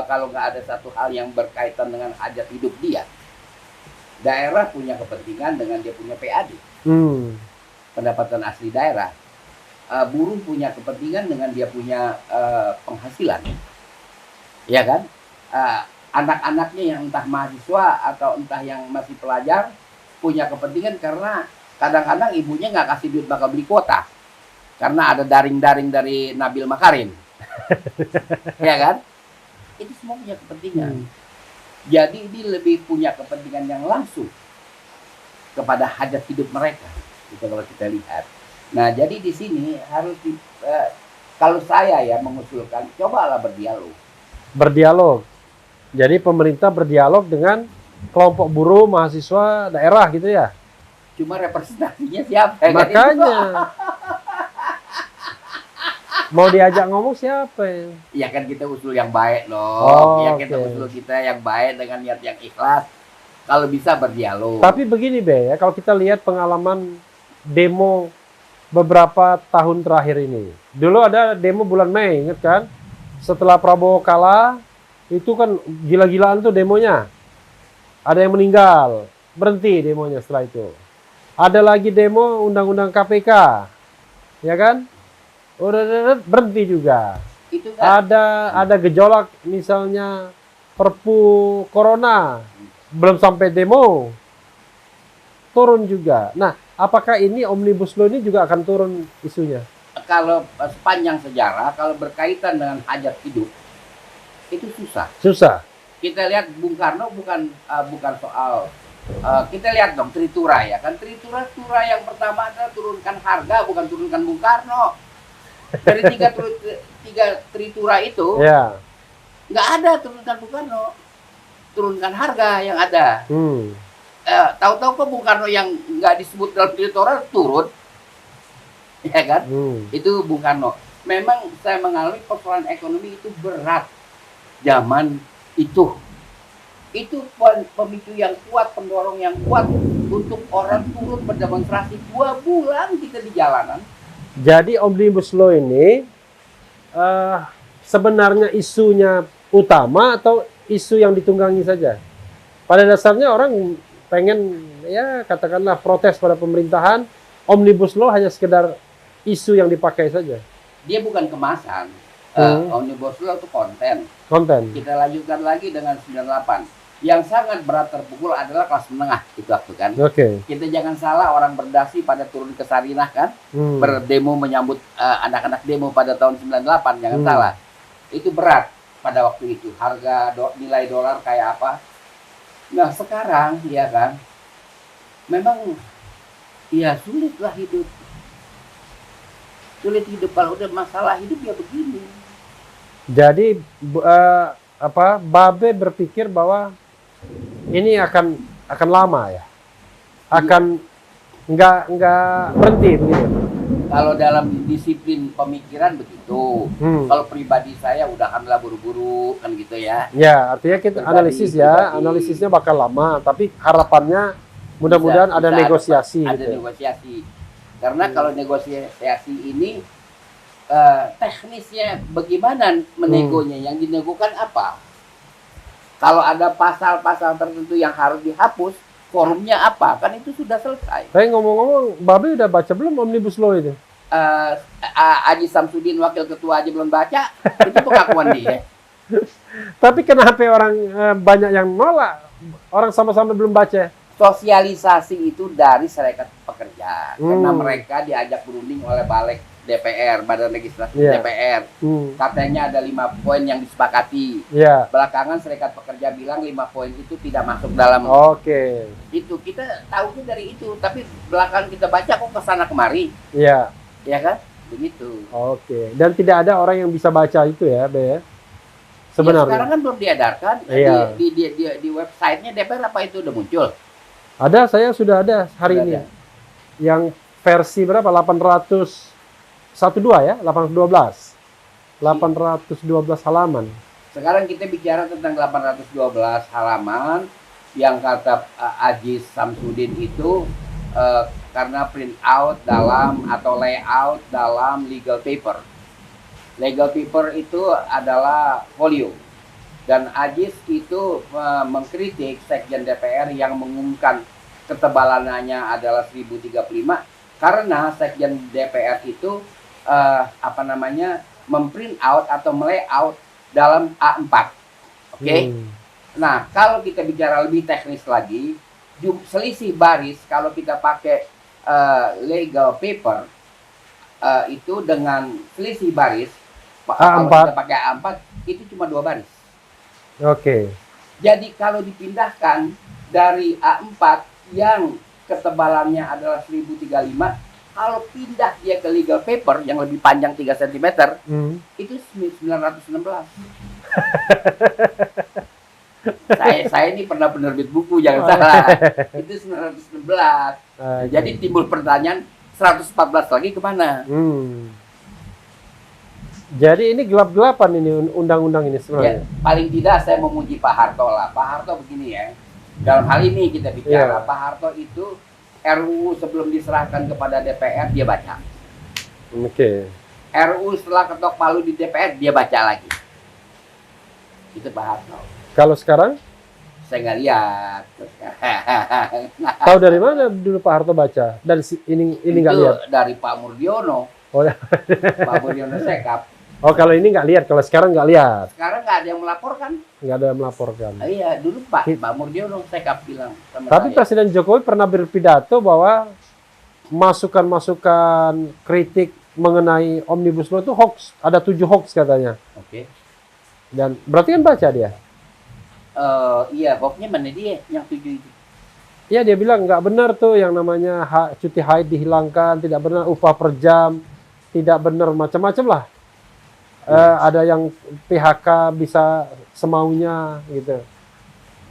Speaker 2: Kalau nggak ada satu hal yang berkaitan dengan hajat hidup dia, daerah punya kepentingan dengan dia punya PAD, pendapatan asli daerah. Buruh punya kepentingan dengan dia punya penghasilan, ya kan? Anak-anaknya yang entah mahasiswa atau entah yang masih pelajar punya kepentingan karena kadang-kadang ibunya nggak kasih duit bakal beli kuota karena ada daring-daring dari Nabil Makarim. Ya kan? Itu semua punya kepentingan. Jadi ini lebih punya kepentingan yang langsung kepada hajat hidup mereka. Itu kalau kita lihat. Nah, jadi di sini harus kalau saya ya mengusulkan, cobalah berdialog.
Speaker 1: Berdialog. Jadi pemerintah berdialog dengan kelompok buruh, mahasiswa, daerah gitu ya.
Speaker 2: Cuma representasinya siapa?
Speaker 1: Makanya. Mau diajak ngomong siapa ya?
Speaker 2: Ya kan kita usul yang baik loh.
Speaker 1: Oh,
Speaker 2: Ya kita
Speaker 1: oke.
Speaker 2: usul kita yang baik dengan niat yang ikhlas. Kalau bisa berdialog.
Speaker 1: Tapi begini Be, ya kalau kita lihat pengalaman demo beberapa tahun terakhir ini. Dulu ada demo bulan Mei, ingat kan? Setelah Prabowo kalah, itu kan gila-gilaan tuh demonya. Ada yang meninggal, berhenti demonya setelah itu. Ada lagi demo undang-undang KPK, ya kan? Udah berhenti juga.
Speaker 2: itu kan
Speaker 1: Ada gejolak misalnya Perpu Corona, belum sampai demo, turun juga. Nah, apakah ini Omnibus Law ini juga akan turun isunya?
Speaker 2: kalau sepanjang sejarah kalau berkaitan dengan hajat hidup itu susah.
Speaker 1: Susah.
Speaker 2: Kita lihat Bung Karno bukan soal Kita lihat dong Tritura ya kan. Tritura yang pertama adalah turunkan harga, bukan turunkan Bung Karno. Dari tiga Tritura itu
Speaker 1: Ya.
Speaker 2: nggak ada turunkan Bung Karno, turunkan harga yang ada. Tahu-tahu kok Bung Karno yang nggak disebut dalam Tritura turun, ya kan? Itu Bung Karno. Memang saya mengalami persoalan ekonomi itu berat zaman itu. Itu pemicu yang kuat, pendorong yang kuat untuk orang turun berdemonstrasi 2 bulan kita di jalanan.
Speaker 1: Jadi Omnibus Law ini sebenarnya isunya utama atau isu yang ditunggangi saja? Pada dasarnya orang pengen ya katakanlah protes pada pemerintahan, Omnibus Law hanya sekedar isu yang dipakai saja.
Speaker 2: Dia bukan kemasan. Omnibus Law itu konten. Kita lanjutkan lagi dengan 98. Yang sangat berat terpukul adalah kelas menengah itu waktu kan. Kita jangan salah, orang berdasi pada turun ke Sarinah kan, berdemo menyambut anak-anak demo pada tahun 98, jangan salah. Itu berat pada waktu itu. Harga nilai dolar kayak apa. Nah sekarang ya kan, memang ya sulitlah hidup. Sulit hidup, kalau udah masalah hidup ya begini.
Speaker 1: Jadi Babe berpikir bahwa ini akan lama ya, akan nggak berhenti begitu.
Speaker 2: Kalau dalam disiplin pemikiran begitu. Kalau pribadi saya udahanlah buru-buru kan gitu ya.
Speaker 1: Ya artinya kita analisis ya, analisisnya bakal lama, tapi harapannya mudah-mudahan ada negosiasi.
Speaker 2: Ada negosiasi. Karena kalau negosiasi ini teknisnya bagaimana menegonya, yang dinegokan apa? Kalau ada pasal-pasal tertentu yang harus dihapus, forumnya apa? Kan itu sudah selesai.
Speaker 1: Tapi ngomong-ngomong, Babe udah baca belum Omnibus Law itu?
Speaker 2: Aji Samsudin wakil ketua aja belum baca, itu pengakuan dia.
Speaker 1: Tapi kenapa orang banyak yang nolak? Orang sama-sama belum baca.
Speaker 2: Sosialisasi itu dari serikat pekerja, karena mereka diajak berunding oleh balik DPR, Badan Legislasi DPR. Katanya ada 5 poin yang disepakati. Belakangan serikat pekerja bilang 5 poin itu tidak masuk dalam. Itu kita tahunya dari itu, tapi belakangan kita baca kok kesana kemari. Ya kan, begitu.
Speaker 1: Dan tidak ada orang yang bisa baca itu ya, Be? Sebenarnya.
Speaker 2: Sekarang kan belum diedarkan. Di websitenya DPR apa itu udah muncul?
Speaker 1: Ada, saya sudah ada hari ini. Yang versi berapa? 812 ya? 812 halaman.
Speaker 2: Sekarang kita bicara tentang 812 halaman yang kata Aji Samsudin itu karena print out dalam atau layout dalam legal paper. Legal paper itu adalah folio. Dan Ajis itu mengkritik Sekjen DPR yang mengumumkan ketebalannya adalah 1035 karena Sekjen DPR itu memprint out atau melayout dalam A4. Nah, kalau kita bicara lebih teknis lagi, selisih baris kalau kita pakai legal paper itu dengan selisih baris kalau kita pakai A4 itu cuma 2 baris. Jadi kalau dipindahkan dari A4 yang ketebalannya adalah 1035, kalau pindah dia ke legal paper yang lebih panjang 3 cm, itu 916. Saya ini pernah penerbit buku, jangan salah. Itu 916. Jadi timbul pertanyaan, 114 lagi kemana?
Speaker 1: Jadi ini gelap-gelapan ini undang-undang ini sebenarnya.
Speaker 2: Paling tidak saya memuji Pak Harto lah. Pak Harto begini ya. Dalam hal ini kita bicara, Pak Harto itu RUU sebelum diserahkan kepada DPR dia baca. RUU setelah ketok palu di DPR dia baca lagi. Itu Pak Harto.
Speaker 1: Kalau sekarang?
Speaker 2: Saya nggak lihat.
Speaker 1: Tahu dari mana dulu Pak Harto baca? Dan ini nggak lihat?
Speaker 2: Dari Pak Murdiono. Pak Murdiono Sekap.
Speaker 1: Kalau ini nggak lihat, kalau sekarang nggak lihat.
Speaker 2: Sekarang nggak ada yang melaporkan.
Speaker 1: Nggak ada yang melaporkan.
Speaker 2: Iya, dulu Pak Murdiono Sekap bilang sama
Speaker 1: Tapi
Speaker 2: saya.
Speaker 1: Presiden Jokowi pernah berpidato bahwa masukan-masukan kritik mengenai Omnibus Law itu hoax. Ada 7 hoax katanya. Dan berarti kan baca dia?
Speaker 2: Iya, hoaxnya mana dia yang 7 itu?
Speaker 1: Ya dia bilang nggak benar tuh yang namanya cuti haid dihilangkan, tidak benar upah per jam, tidak benar macam-macam lah. Ada yang PHK bisa semaunya gitu.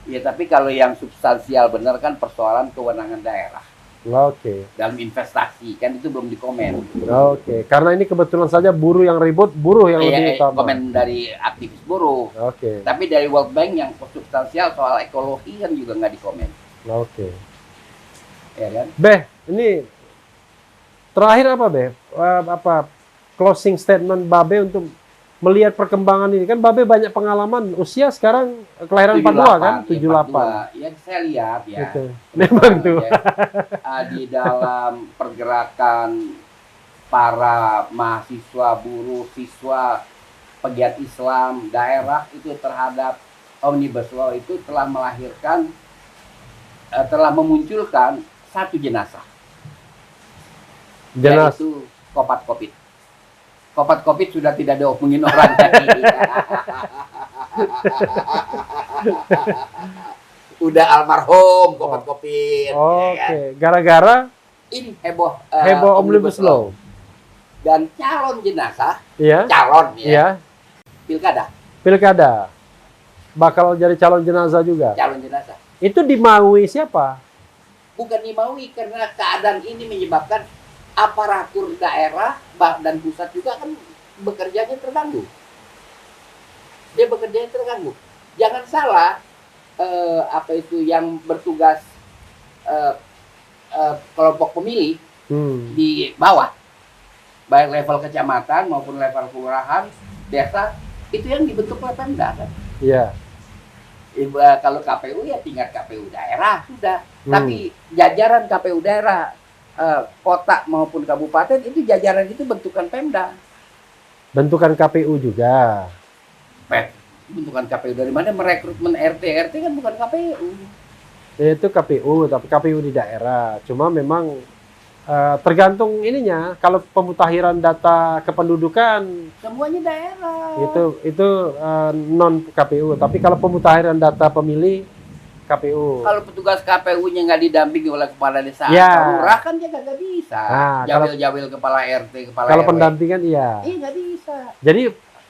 Speaker 2: Ya, tapi kalau yang substansial benar kan persoalan kewenangan daerah
Speaker 1: Oke,
Speaker 2: dalam investasi, kan itu belum dikomen.
Speaker 1: oke. Karena ini kebetulan saja buruh yang ribut, buruh yang lebih utama.
Speaker 2: Komen dari aktivis buruh.
Speaker 1: Oke,
Speaker 2: Tapi dari World Bank yang substansial soal ekologi kan juga nggak dikomen.
Speaker 1: oke.
Speaker 2: Ya kan?
Speaker 1: Beh, ini terakhir apa Beh? Apa closing statement Babe untuk melihat perkembangan ini? Kan Babe banyak pengalaman, usia sekarang kelahiran 42 kan? 78.
Speaker 2: Ya, saya lihat ya.
Speaker 1: Gitu. Memang tuh.
Speaker 2: Ya, di dalam pergerakan para mahasiswa, buruh, siswa, pegiat Islam, daerah itu terhadap Omnibus Law itu telah melahirkan, telah memunculkan satu jenazah. Yaitu Kopat Kopit. Kopat Kopit sudah tidak diomongin orang lagi. Udah almarhum Kopat Kopit.
Speaker 1: Oke,
Speaker 2: Ya kan?
Speaker 1: gara-gara
Speaker 2: Ini heboh
Speaker 1: Omnibus Law.
Speaker 2: Dan calon jenazah,
Speaker 1: Iya.
Speaker 2: calon ya,
Speaker 1: Iya.
Speaker 2: pilkada,
Speaker 1: Pilkada. Bakal jadi calon jenazah juga.
Speaker 2: calon jenazah.
Speaker 1: Itu dimaui siapa?
Speaker 2: Bukan dimaui karena keadaan ini menyebabkan aparatur daerah dan pusat juga kan bekerjanya terganggu. Dia bekerjanya terganggu. Jangan salah, apa itu yang bertugas kelompok pemilih di bawah, baik level kecamatan maupun level kelurahan, desa, itu yang dibentuk oleh Pemda kan.
Speaker 1: Iya.
Speaker 2: Kalau KPU ya tingkat KPU daerah sudah, tapi jajaran KPU daerah, kota maupun kabupaten itu jajaran itu bentukan Pemda.
Speaker 1: Bentukan KPU juga.
Speaker 2: Bentukan KPU dari mana? Merekrutmen RT kan bukan KPU.
Speaker 1: Itu KPU, tapi KPU di daerah. Cuma memang tergantung ininya. Kalau pemutakhiran data kependudukan
Speaker 2: Semuanya daerah.
Speaker 1: itu non KPU. Tapi kalau pemutakhiran data pemilih KPU.
Speaker 2: Kalau petugas KPU-nya nggak didampingi oleh kepala desa,
Speaker 1: Ya.
Speaker 2: lurah kan dia nggak bisa.
Speaker 1: Nah,
Speaker 2: Jawil-jawil kepala RT, kepala
Speaker 1: Kalau
Speaker 2: RW.
Speaker 1: pendampingan iya.
Speaker 2: Iya nggak bisa.
Speaker 1: Jadi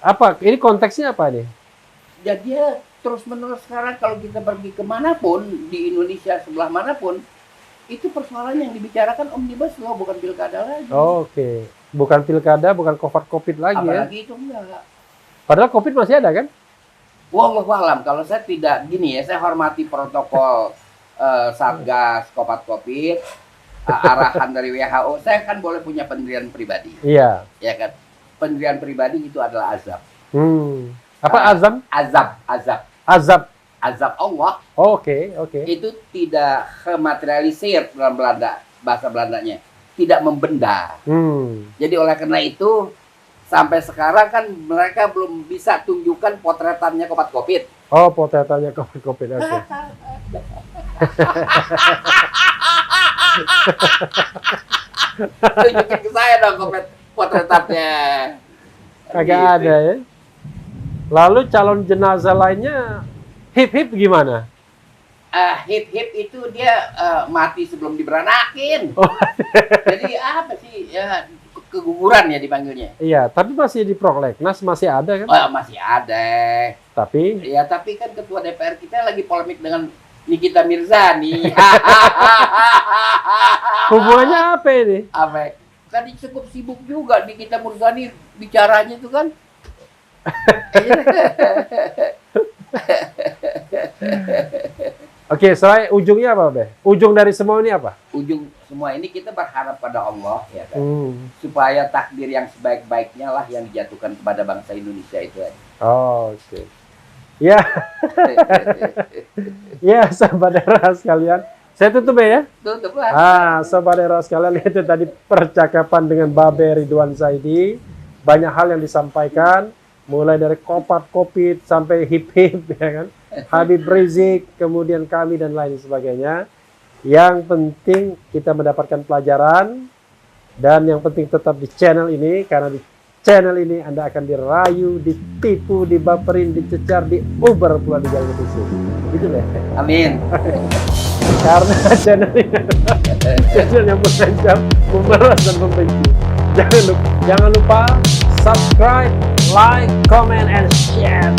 Speaker 1: apa? Ini konteksnya apa nih?
Speaker 2: Jadi dia terus-menerus sekarang kalau kita pergi kemanapun di Indonesia sebelah manapun, itu persoalan yang dibicarakan Omnibus Law, bukan pilkada lagi.
Speaker 1: Oke. Bukan pilkada, bukan COVID lagi ya.
Speaker 2: Apalagi itu enggak.
Speaker 1: Padahal COVID masih ada kan?
Speaker 2: Wallahualam, kalau saya tidak gini ya, saya hormati protokol Satgas Kopat Covid, arahan dari WHO. Saya kan boleh punya pendirian pribadi,
Speaker 1: Iya.
Speaker 2: ya kan? Pendirian pribadi itu adalah azab.
Speaker 1: Apa azam?
Speaker 2: Azab
Speaker 1: Azab.
Speaker 2: Allah
Speaker 1: Oke.
Speaker 2: itu tidak materialisir dalam bahasa Belandanya, tidak membenda. Jadi oleh karena itu sampai sekarang kan mereka belum bisa tunjukkan potretannya Kopat Covid.
Speaker 1: Oh, potretanya COVID. Oke.
Speaker 2: Tunjukin ke saya dong potretannya.
Speaker 1: Kagak ada ya. Lalu calon jenazah lainnya hip gimana?
Speaker 2: Hip itu dia mati sebelum diberanakin.
Speaker 1: Oh.
Speaker 2: Jadi apa sih ya, keguguran ya dipanggilnya.
Speaker 1: Iya, tapi masih di Prolegnas masih ada kan?
Speaker 2: Oh, masih ada.
Speaker 1: Tapi
Speaker 2: Ya tapi kan ketua DPR kita lagi polemik dengan Nikita Mirzani.
Speaker 1: hubungannya apa ini?
Speaker 2: Apa? Kan cukup sibuk juga Nikita Mirzani bicaranya itu kan.
Speaker 1: Oke, selain ujungnya apa, Be? Ujung dari semua ini apa?
Speaker 2: Ujung semua ini kita berharap pada Allah ya kan.
Speaker 1: Supaya
Speaker 2: Supaya takdir yang sebaik-baiknya lah yang dijatuhkan kepada bangsa Indonesia itu aja.
Speaker 1: Oke. Ya, ya saudara sekalian. Saya tutup ya.
Speaker 2: Tutup lah.
Speaker 1: Saudara sekalian, itu tadi percakapan dengan Babe Ridwan Zaidi. Banyak hal yang disampaikan, mulai dari Kopat Kopit sampai hip ya kan. Habib Rizik, kemudian kami dan lain sebagainya. Yang penting kita mendapatkan pelajaran, dan yang penting tetap di channel ini, karena di channel ini Anda akan dirayu, ditipu, dibaperin, dicecar, diuber pula di jalan itu. Gitu deh.
Speaker 2: Amin.
Speaker 1: Karena channel ini channel yang potensial memeras dan membenci. Jangan lupa subscribe, like, comment, and share.